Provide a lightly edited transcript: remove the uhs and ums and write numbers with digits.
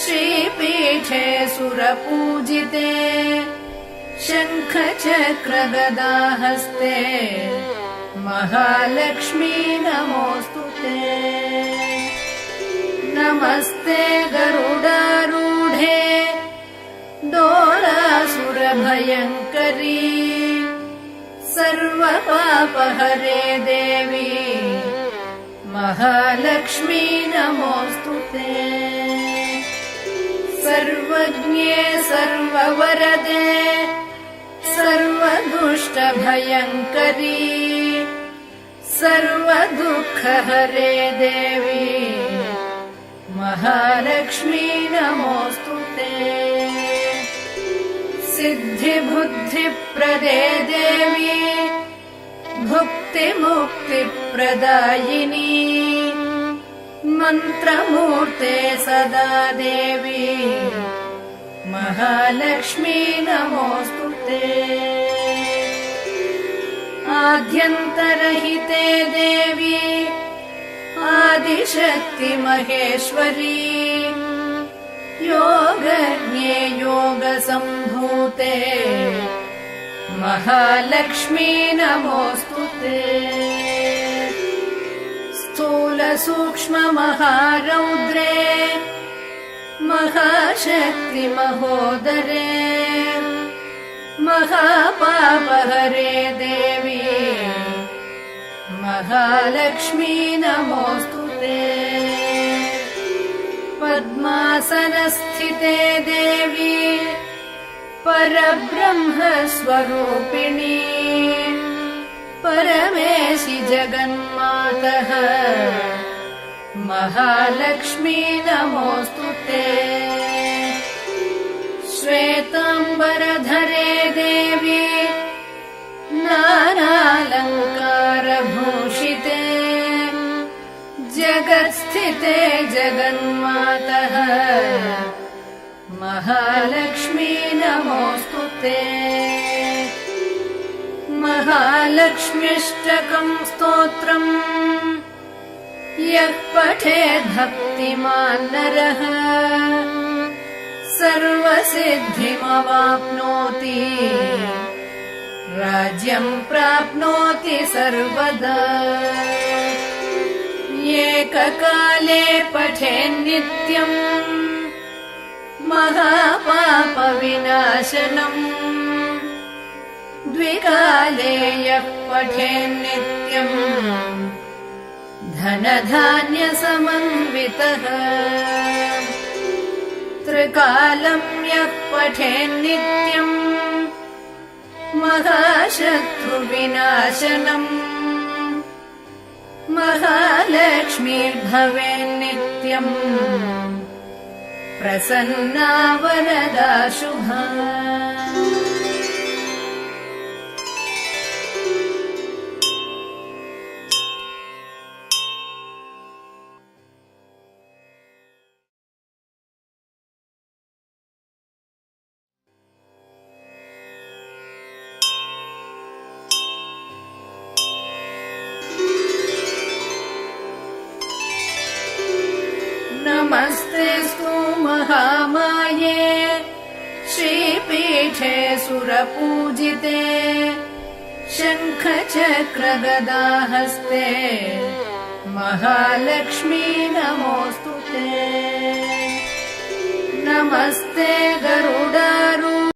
श्रीपीठे सुरपूजिते शङ्खचक्रगदाहस्ते महालक्ष्मी नमोऽस्तुते। नमस्ते गरुडारूढे दोलासुरभयङ्करी सर्वपापहरे देवी महालक्ष्मी नमोऽस्तुते। सर्वज्ञे सर्ववरदे सर्वदुष्टभयङ्करी सर्वदुःखहरे देवी महालक्ष्मी नमोऽस्तुते। सिद्धिबुद्धिप्रदे देवी भुक्तिमुक्तिप्रदायिनी मन्त्रमूर्ते सदा देवी महालक्ष्मी नमोऽस्तुते। आद्यन्तरहिते देवी आदिशक्ति महेश्वरी योगज्ञे योगसम्भूते महालक्ष्मी नमोऽस्तुते। स्थूलसूक्ष्ममहारौद्रे महाशक्ति महोदरे महापापहरे देवी महालक्ष्मी नमोऽस्तुते। पद्मासनस्थिते देवी परब्रह्मस्वरूपिणी परमेशि जगन्मातः महालक्ष्मी नमोऽस्तुते। श्वेताम्बरधरे देवी नानालङ्कारभूषिते जगत्स्थिते जगन्मातः महालक्ष्मी नमोऽस्तुते। महालक्ष्म्यष्टकं स्तोत्रम् यः पठेत् भक्तिमान् नरः सर्वसिद्धिमवाप्नोति राज्यं प्राप्नोति सर्वदा। एककाले पठेन्नित्यम् महापापविनाशनम् द्विकाले यः पठेन्नित्यम् धनधान्यसमन्वितः त्रिकालं यः पठेन्नित्यम् महाशत्रुविनाशनम् महालक्ष्मीर्भवेन्नित्यम् प्रसन्ना वरदा शुभा। नमस्तेऽस्तु महामाये श्रीपीठे सुरपूजिते शङ्खचक्रगदाहस्ते महालक्ष्मी नमोऽस्तुते। नमस्ते गरुडा